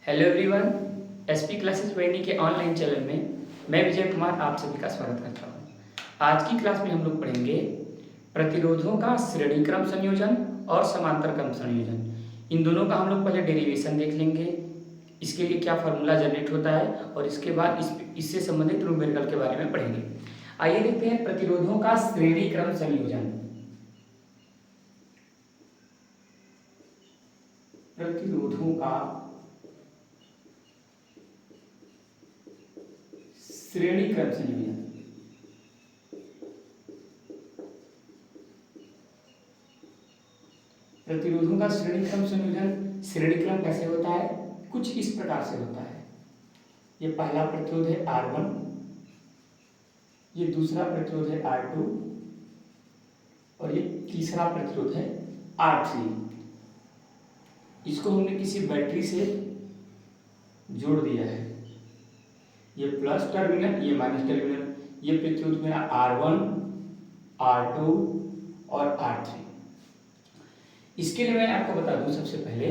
Hello everyone, SP classes वाहिनी के online channel में मैं विजय कुमार आप सभी का स्वागत करता हूं। आज की क्लास में हम लोग पढ़ेंगे प्रतिरोधों का श्रेणी क्रम संयोजन और समांतर क्रम संयोजन। इन दोनों का हम लोग पहले डेरिवेशन देख लेंगे, इसके लिए क्या फार्मूला जनरेट होता है और इसके बाद इससे संबंधित न्यूमेरिकल के बारे में पढ़ेंगे। आइए देखते हैं प्रतिरोधों का श्रेणी क्रम संयोजन। प्रतिरोधों का श्रेणी क्रम संयोजन। प्रतिरोधों का श्रेणी क्रम संयोजन श्रेणी क्रम कैसे होता है? कुछ इस प्रकार से होता है। ये पहला प्रतिरोध है R1, ये दूसरा प्रतिरोध है R2 और ये तीसरा प्रतिरोध है R3। इसको हमने किसी बैटरी से जोड़ दिया है। ये प्लस टर्मिनल, ये माइनस टर्मिनल। ये प्रतिरोध मेरा R1, R2 और R3। इसके लिए मैं आपको बता दूं सबसे पहले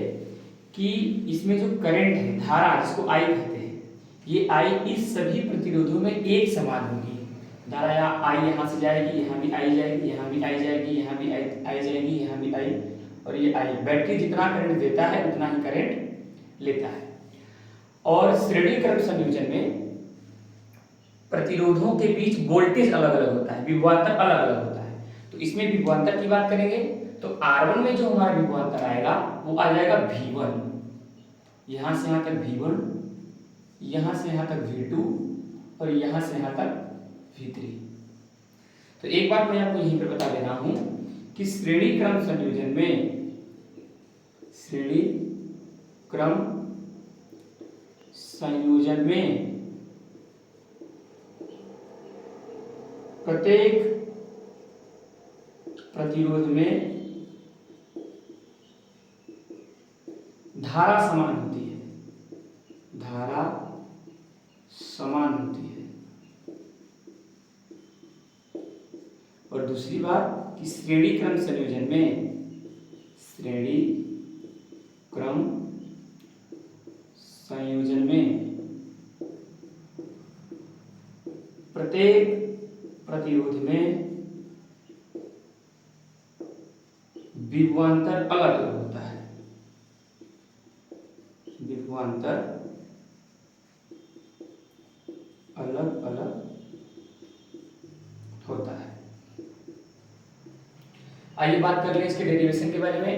कि इसमें जो करंट है, धारा जिसको I कहते हैं, ये I इस सभी प्रतिरोधों में एक समान होगी। धारा I यहाँ से जाएगी, यहाँ भी I जाएगी, यहाँ भी I जाएगी, यहाँ भी I जाएगी, यहाँ भी I, और ये I। बैटरी जितना करंट देता है उतना ही करंट लेता है। और श्रेणी क्रम संयोजन में प्रतिरोधों के बीच वोल्टेज अलग अलग होता है, विभवांतर अलग अलग होता है। तो इसमें विभवांतर की बात करेंगे तो R1 में जो हमारा विभवांतर आएगा वो आ जाएगा V1, यहां से यहां तक V1, यहां से यहां तक V2 और यहां से यहां तक V3। तो एक बात मैं आपको यहीं पर बता दे रहा हूं कि श्रेणी क्रम संयोजन में प्रत्येक प्रतिरोध में धारा समान होती है। धारा समान होती है। और दूसरी बात कि श्रेणी क्रम संयोजन में प्रत्येक प्रतिरोध में विभवांतर अलग अलग होता है। विभवांतर अलग अलग होता है। आइए बात कर लें इसके डेरिवेशन के बारे में।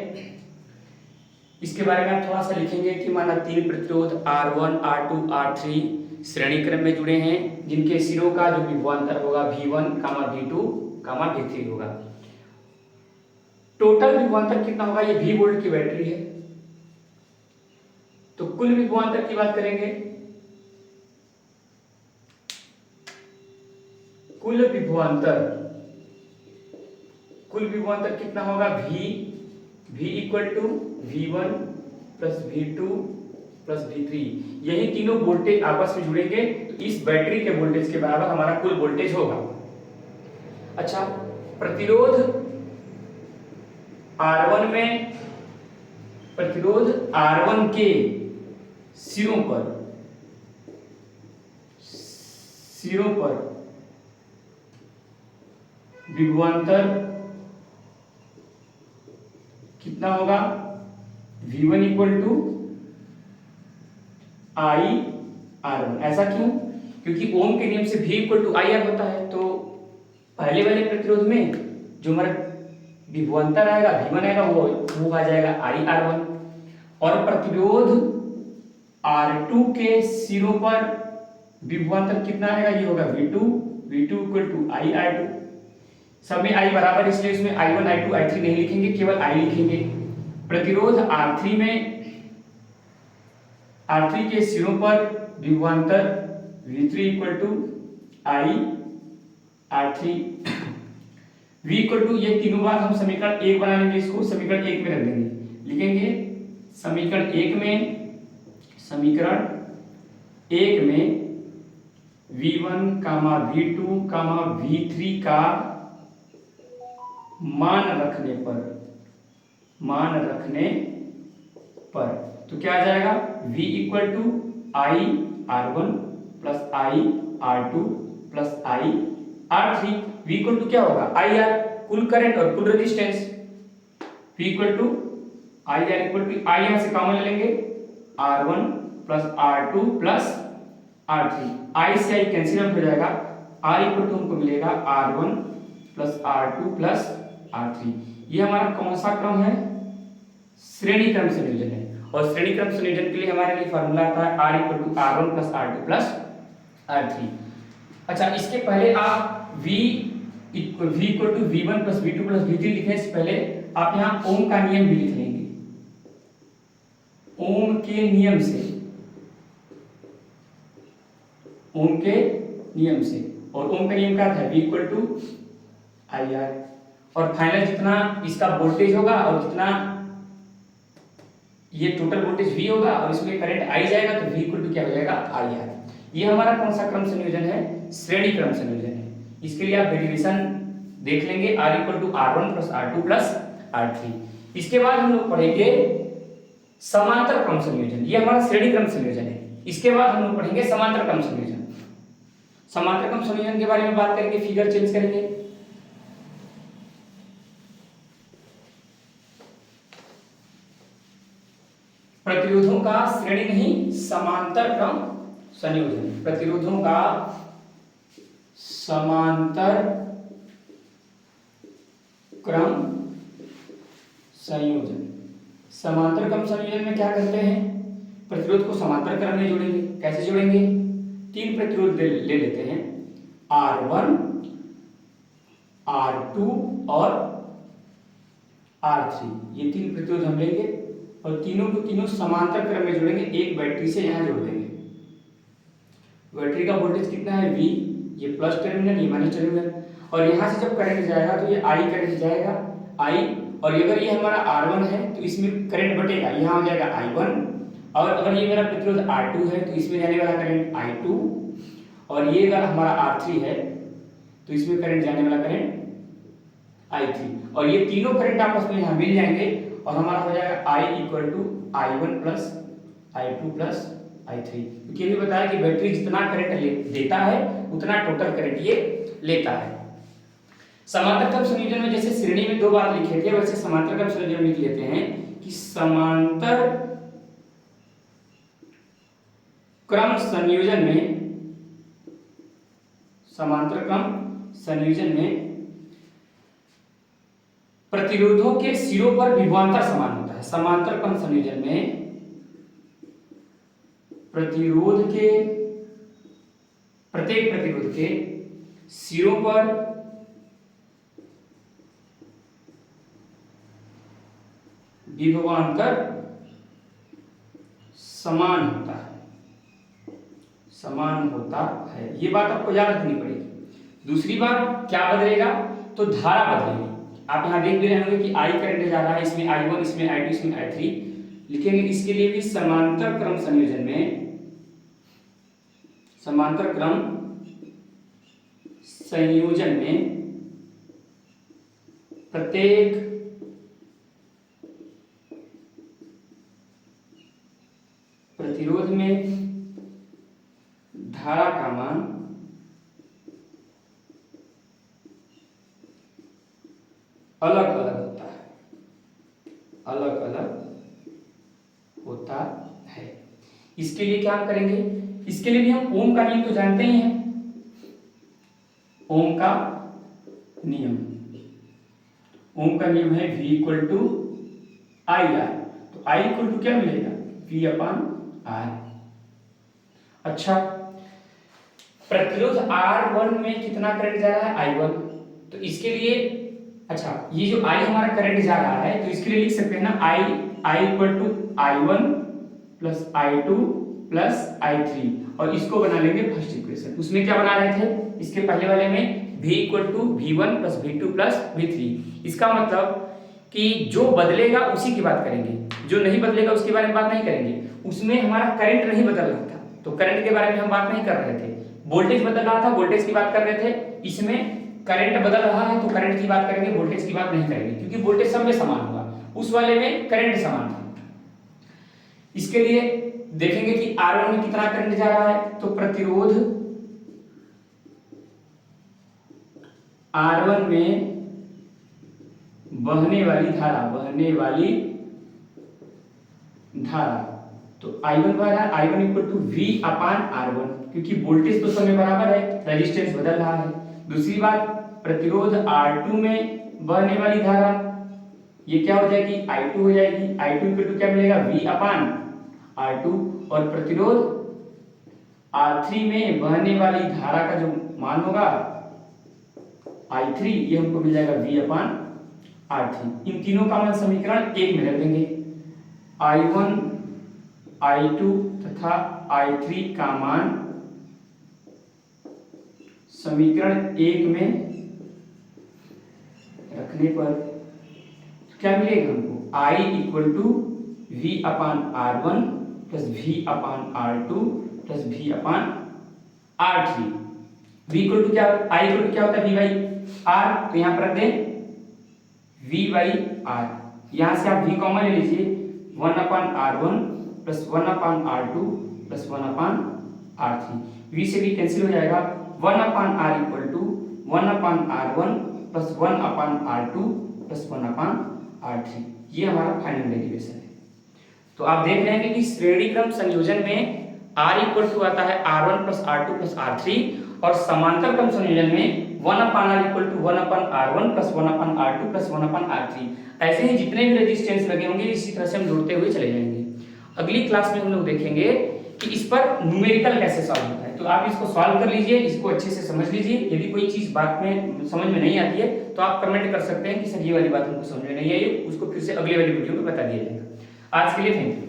इसके बारे में आप थोड़ा सा लिखेंगे कि माना तीन प्रतिरोध R1, R2, R3 श्रेणी क्रम में जुड़े हैं, जिनके सिरों का जो विभवांतर होगा V1, V2, V3 होगा। टोटल विभवांतर कितना होगा? ये V वोल्ट की बैटरी है, तो कुल विभवांतर की बात करेंगे। कुल विभवांतर कितना होगा? V equal to V1 plus V2 plus V3। यही तीनों वोल्टेज आपस में जुड़ेंगे तो इस बैटरी के वोल्टेज के बराबर हमारा कुल वोल्टेज होगा। अच्छा, प्रतिरोध R1 के सिरों पर विभवांतर कितना होगा? V1 equal to I R1। ऐसा क्यों? क्योंकि ओम के नियम से V equal to I R होता है। तो पहले वाले प्रतिरोध में जो हमारा विभवांतर आएगा V1 आएगा वो आ जाएगा I R1। और प्रतिरोध R2 के सिरों पर विभवांतर कितना आएगा? ये होगा V2 equal to I R2। सब में I बराबर, इसलिए इसमें I1, I2, I3 नहीं लिखेंगे, केवल I लिखेंगे। प्रतिरोध R3 के सिरों पर विभवांतर V3 equal to I R3। V equal to, ये तीनों बार हम समीकरण 1 बना लेंगे, इसको समीकरण 1 में रख देंगे। लिखेंगे समीकरण 1 में V1, V2, V3 का मान रखने पर तो क्या आ जाएगा, V equal to I R1 plus I R2 plus I R3। V equal to क्या होगा, आई आर, कुल करंट और कुल resistance. V equal to I R equal to, I यहां से कॉमन ले लेंगे, R1 plus R2 plus R3। आई से आई कैंसिल आउट हो जाएगा, R इक्वल टू हमको मिलेगा R1 plus R2 plus R3। ये हमारा कौन सा क्रम है, श्रेणी क्रम संयोजन है। और श्रेणी क्रम संयोजन के लिए हमारे लिए फार्मूला आता है R equal to R1 plus R2 plus R3। अच्छा, इसके पहले आप V equal to V1 plus V2 plus V3 लिखने से पहले आप यहाँ ओम का नियम भी लिख लेंगे। ओम के नियम से, ओम के नियम से, और ओम का नियम क्या था, V equal to I R. और फाइनल जितना इसका वोल्टेज होगा और जितना ये टोटल वोल्टेज V होगा और इसमें करंट आई जाएगा, तो V इक्वल टू क्या हो जाएगा, आई आर। ये हमारा कौन सा क्रम संयोजन है, श्रेणी क्रम संयोजन है। इसके लिए आप डेरिवेशन देख लेंगे, R equal to R1 plus R2 plus R3। इसके बाद हम लोग पढ़ेंगे समांतर क्रम संयोजन। ये हमारा श्रेणी क्रम संयोजन है। इसके बाद हम लोग पढ़ेंगे समांतर क्रम संयोजन। समांतर क्रम संयोजन के बारे में बात करेंगे, फिगर चेंज करेंगे। प्रतिरोधों का श्रेणी नहीं, समांतर क्रम संयोजन। प्रतिरोधों का समांतर क्रम संयोजन। समांतर क्रम संयोजन में क्या करते हैं, प्रतिरोध को समांतर क्रम में जोड़ेंगे। कैसे जोड़ेंगे, तीन प्रतिरोध ले लेते हैं, R1, R2 और R3। ये तीन प्रतिरोध हम लेंगे और तीनों को तीनों समांतर क्रम में जोड़ेंगे। एक बैटरी से यहां जोड़ देंगे। बैटरी का वोल्टेज कितना है, V, ये प्लस टर्मिनल, ये माइनस टर्मिनल। और यहां से जब करंट जाएगा तो ये I करंट जाएगा, I। और अगर ये हमारा R1 है तो इसमें करंट बटेगा, यहाँ हो जाएगा I1। और अगर ये मेरा प्रतिरोध R2 है तो इसमें जाने वाला करंट I2। और ये अगर हमारा R3 है तो इसमें करंट जाने वाला करंट I3। और ये तीनों करंट आपस में यहाँ मिल जाएंगे और हमारा हो जाएगा I equal to I1 plus I2 plus I3। क्योंकि अभी बताया कि बैटरी जितना करंट देता है उतना टोटल करंट ये लेता है। समांतर क्रम संयोजन में जैसे श्रेणी में दो बात लिखे थे, वैसे समांतर क्रम संयोजन में लिख लेते हैं कि समांतर क्रम संयोजन में, समांतर क्रम संयोजन में प्रतिरोधों के सिरों पर विभवांतर समान होता है। समांतर क्रम संयोजन में प्रतिरोध के, प्रत्येक प्रतिरोध के सिरों पर विभवांतर समान होता है, समान होता है। ये बात आपको याद रखनी पड़ेगी। दूसरी बात क्या बदलेगा, तो धारा बदलेगी। आप यहां देख भी रहे होंगे कि I करंट जा रहा है, इसमें I1, इसमें I2, इसमें I3 लिखेंगे। इसके लिए भी समांतर क्रम संयोजन में, समांतर क्रम संयोजन में प्रत्येक प्रतिरोध में धारा का मान अलग अलग होता है, अलग अलग होता है। इसके लिए क्या हम करेंगे, इसके लिए भी हम ओम का नियम तो जानते ही हैं। ओम का नियम, ओम का नियम है V equal to I R. तो I इक्वल टू क्या मिलेगा, V अपन R। अच्छा, प्रतिरोध R1 में कितना करंट जा रहा है, I1। तो इसके लिए, अच्छा, ये जो I हमारा करंट जा रहा है तो इसके लिए लिख सकते हैं ना, I equal to I1 plus I2 plus I3। और इसको बना लेंगे फर्स्ट इक्वेशन। उसमें क्या बना रहे थे, इसके पहले वाले में V equal to V1 plus V2 plus V3। इसका मतलब कि जो बदलेगा उसी की बात करेंगे, जो नहीं बदलेगा उसके बारे में बात नहीं करेंगे। उसमें हमारा करंट नहीं बदल रहा था तो करंट के बारे में हम बात नहीं कर रहे थे। वोल्टेज बदल रहा था, वोल्टेज की बात कर रहे थे। इसमें करंट बदल रहा है तो करंट की बात करेंगे, वोल्टेज की बात नहीं करेंगे, क्योंकि वोल्टेज सब में समान होगा। उस वाले में करंट समान था। इसके लिए देखेंगे कि R1 में कितना करंट जा रहा है, तो प्रतिरोध R1 में बहने वाली धारा, तो I1 बराबर I1 equal to V upon R1, क्योंकि वोल्टेज तो समय बराबर है, रेजिस्टेंस बदल रहा है। दूसरी बात, प्रतिरोध R2 में बहने वाली धारा, ये क्या हो जाएगी, I2 हो जाएगी। I2 इक्वल टू क्या मिलेगा, V अपान R2, और प्रतिरोध R3 में बहने वाली धारा का जो मान होगा I3, ये हमको मिल जाएगा V अपान R3। इन तीनों का मान समीकरण 1 में रख देंगे। I1, I2 तथा I3 का मान समीकरण 1 में रखने पर क्या मिलेगा हमको, I equal to V upon R1 plus V upon R2 plus V upon R3। V equal to क्या, I इक्वल टू क्या होता है, V बाई R, तो यहाँ पर रख दें V बाई R। यहाँ से आप V कॉमन ले लीजिए, 1 upon R1 plus 1 upon R2 plus 1 upon R3। V से भी कैंसिल हो जाएगा, 1 upon R equal to 1 upon R1 plus 1 upon R2 plus 1 upon R3। ये हमारा फाइनल डेरिवेशन है। तो आप देख रहे हैं कि श्रेणी क्रम संयोजन में R इक्वल टू आता है R1 plus R2 plus R3, और समांतर क्रम संयोजन में 1 upon R equal to 1 upon R1 plus 1 upon R2 plus 1 upon R3। ऐसे ही जितने भी रेजिस्टेंस लगे होंगे इसी तरह से हम जोड़ते हुए चले जाएंगे। अगली क्लास में हम लोग देखेंगे कि इस पर न्यूमेरिकल कैसे सॉल्व होता है। तो आप इसको सॉल्व कर लीजिए, इसको अच्छे से समझ लीजिए। यदि कोई चीज़ बात में समझ में नहीं आती है तो आप कमेंट कर सकते हैं कि सर ये वाली बात हमको समझ में नहीं आई, उसको फिर से अगले वाली वीडियो में बता दिया जाएगा। आज के लिए थैंक यू।